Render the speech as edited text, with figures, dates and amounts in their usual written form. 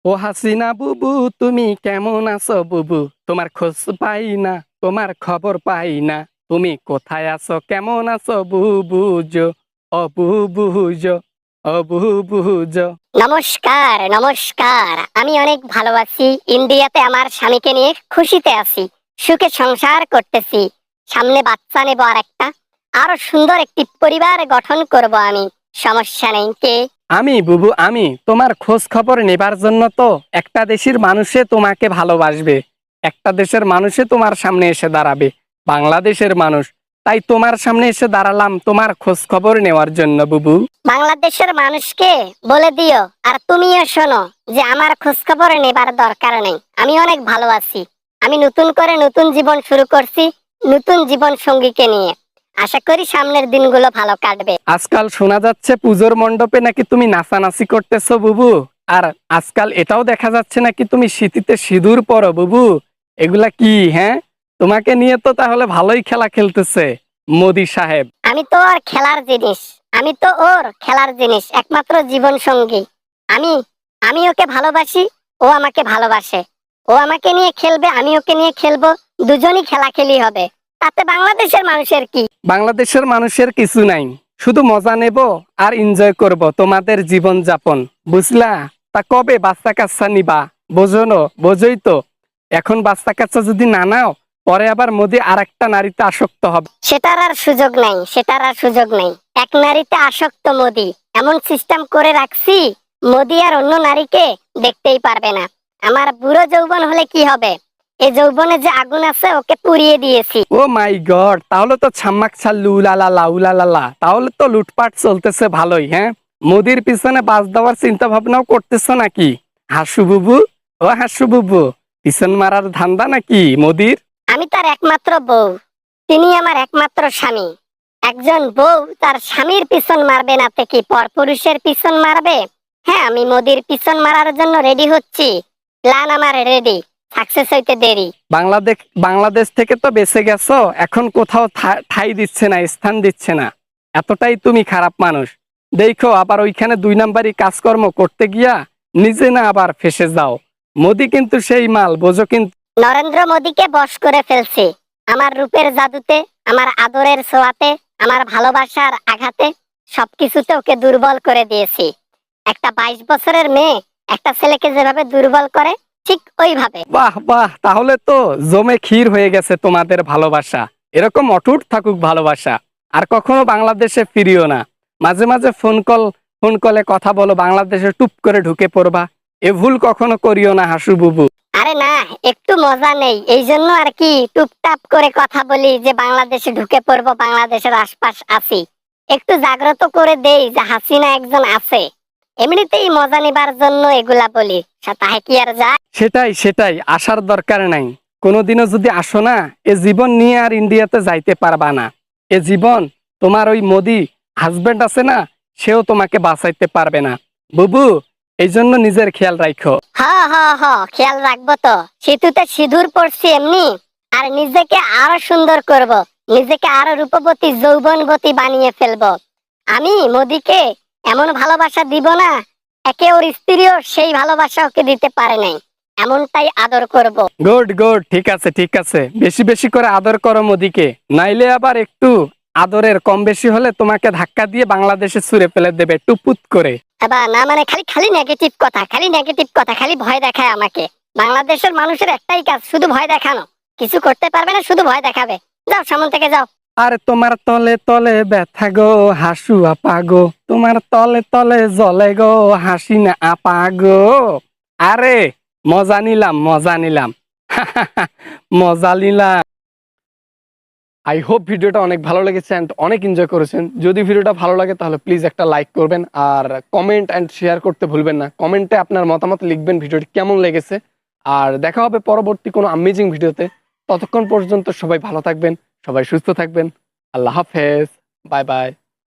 ও হাসিনা বুবু, তুমি কেমন আছো বুবু? তোমার খোঁজ পাই না, তোমার খবর পাই না। তুমি কোথায় আছো, কেমন আছো বুবুজো? ও বুবুজো, ও বুবুজো। নমস্কার নমস্কার। আমি অনেক ভালো আছি। ইন্ডিয়াতে আমার স্বামীকে নিয়ে খুশিতে আছি, সুখে সংসার করতেছি। সামনে বাচ্চা নেব আর একটা, আরো সুন্দর একটি পরিবার গঠন করব আমি। সমস্যা নেই। কে? আমি বুবু, আমি তোমার খোঁজ খবর নেবার জন্য তো একটা দেশের মানুষে তোমাকে ভালোবাসবে, একটা দেশের মানুষে তোমার সামনে এসে দাঁড়াবে, বাংলাদেশের মানুষ। তাই তোমার সামনে এসে দাঁড়ালাম তোমার খোঁজ খবর নেওয়ার জন্য বুবু। বাংলাদেশের মানুষকে বলে দিও, আর তুমিও শোনো, যে আমার খোঁজ খবর নেবার দরকার নেই। আমি অনেক ভালো আছি। আমি নতুন করে নতুন জীবন শুরু করছি, নতুন জীবন সঙ্গীকে নিয়ে। আশা করি সামনের দিনগুলো ভালো কাটবে। আজকাল শোনা যাচ্ছে পুজোর মণ্ডপে নাকি তুমি নাচানাচি করতেছো বুবু। আর আজকাল এটাও দেখা যাচ্ছে নাকি তুমি শীতিতে সিঁদুর পরো বুবু। এগুলা কি? হ্যাঁ, তোমাকে নিয়ে তো তাহলে ভালোই খেলা খেলতেছে মোদি সাহেব। আমি তো আর খেলার জিনিস, আমি তো ওর খেলার জিনিস, একমাত্র জীবন সঙ্গী। আমি আমি ওকে ভালোবাসি, ও আমাকে ভালোবাসে। ও আমাকে নিয়ে খেলবে, আমি ওকে নিয়ে খেলবো। দুজনই খেলাখেলি হবে। তাতে বাংলাদেশের মানুষের কি? বাংলাদেশের মানুষের কিছু নাই, শুধু মজা নেব আর এনজয় করব তোমাদের জীবন যাপন, বুঝলা? তা কবে বাচ্চা কাচ্চা নিবা? বোঝোই তো, এখন বাচ্চা কাচ্চা যদি না নাও, পরে আবার মোদি আর একটা নারীতে আসক্ত হবে। সেটার আর সুযোগ নাই, সেটার আর সুযোগ নাই। এক নারীতে আসক্ত মোদি, এমন সিস্টেম করে রাখছি, মোদি আর অন্য নারীকে দেখতেই পারবে না। আমার বুড়ো যৌবন হলে কি হবে? এই যৌবনে যে আগুন আছে, ওকে পুড়িয়ে দিয়েছি। ও মাই গড, তাহলে তো ছাম্মাক ছাল্লু উলালালা উলালালা, তাহলে তো লুটপাট চলতেছে ভালোই। হ্যাঁ, মোদির পিছনে বাস দেওয়ার চিন্তা ভাবনাও করতেছ নাকি হাসু বুবু? ও হাসু বুবু, পিছন মারার ধান্দা নাকি মোদির? আমি তার একমাত্র বউ, তিনি আমার একমাত্র স্বামী। একজন বউ তার স্বামীর পিছন মারবে না তো কি পরপুরুষের পিছন মারবে? হ্যাঁ, আমি মোদির পিছন মারার জন্য রেডি হচ্ছি। প্ল্যান আমার রেডি, সাকসেস হইতে দেরি। বাংলাদেশ বাংলাদেশ থেকে তো বেঁচে গেছো, এখন কোথাও ঠাই দিচ্ছে না, স্থান দিচ্ছে না। এতটাই তুমি খারাপ মানুষ। দেখো আবার ওইখানে 2 নাম্বারি কাজকর্ম করতে গিয়া নিজে না আবার ফেসে যাও। মোদি কিন্তু সেই মাল, বোঝো কিন্তু। নরেন্দ্র মোদীকে বশ করে ফেলছি। আমার রূপের জাদুতে, আমার আদরের ছোঁয়াতে, আমার ভালোবাসার আঘাতে, সবকিছুতে ওকে দুর্বল করে দিয়েছি। একটা 22 বছরের মেয়ে একটা ছেলেকে যেভাবে দুর্বল করে, ঠিক ওইভাবে। বাহ বাহ, তাহলে তো জমে ক্ষীর হয়ে গেছে তোমাদের ভালোবাসা। এরকম অটুট থাকুক ভালোবাসা। আর কখনো বাংলাদেশে ফিরিও না। মাঝে মাঝে ফোন কলে কথা বলো, বাংলাদেশে টুপ করে ঢুকে পড়বা। এ ভুল কখনো করিও না হাসু বুবু। আরে না, একটু মজা নেই, এই জন্য আর কি টুপটাপ করে কথা বলি, যে বাংলাদেশে ঢুকে পড়বো, বাংলাদেশের আশপাশ আছি। একটু জাগ্রত করে দেই যে হাসিনা একজন আছে। এমনিতেই মজা নিবার জন্য এগুলা বলি, তাহে কি আর যায়? সেটাই সেটাই, আসার দরকার নাই। কোনোদিনও যদি আসো না, এ জীবন নিয়ে আর ইন্ডিয়াতে যাইতে পারবা না। এ জীবন তোমার ওই মোদি হাজবেন্ড আছে না, সেও তোমাকে বাঁচাইতে পারবে না বুবু। এই জন্য নিজের খেয়াল রাখো। হ হ হ, খেয়াল রাখবো তো। সেতুতে সিঁদুর পড়ছি এমনি, আর নিজেকে আরো সুন্দর করব, নিজেকে আরো রূপবতী যৌবনবতী বানিয়ে ফেলবো। আমি মোদিকে এমন ভালোবাসা দিব না, একে ওর স্ত্রীও সেই ভালোবাসা ওকে দিতে পারে নাই। এমনটাই আদর করব। গুড গুড, ঠিক আছে ঠিক আছে, বেশি বেশি করে আদর করো মোদিকে, নাইলে আবার একটু আদরের কম বেশি হলে তোমাকে ধাক্কা দিয়ে বাংলাদেশে ছুঁড়ে ফেলে দেবে টুপুত করে। এবার না, মানে খালি খালি নেগেটিভ কথা, খালি নেগেটিভ কথা, খালি ভয় দেখায় আমাকে। বাংলাদেশের মানুষের একটাই কাজ, শুধু ভয় দেখানো। কিছু করতে পারবে না, শুধু ভয় দেখাবে। যাও, সামনে থেকে যাও। আর তোমার তলে তলে ব্যথা গো হাসু আপা গো, তোমার তলে তলে জ্বলে গো হাসি না আপা গো। আরে মজা নিলাম মজা নিলাম মজা নিলাম। আই হোপ ভিডিওটা অনেক ভালো লেগেছে এন্ড অনেক এনজয় করেছেন। যদি ভিডিওটা ভালো লাগে তাহলে প্লিজ একটা লাইক করবেন, আর কমেন্ট এন্ড শেয়ার করতে ভুলবেন না। কমেন্টে আপনার মতামত লিখবেন ভিডিওটি কেমন লেগেছে। আর দেখা হবে পরবর্তী কোনো অ্যামেজিং ভিডিওতে। ততক্ষণ পর্যন্ত সবাই ভালো থাকবেন, সবাই সুস্থ থাকবেন। আল্লাহ হাফেজ, বাই বাই।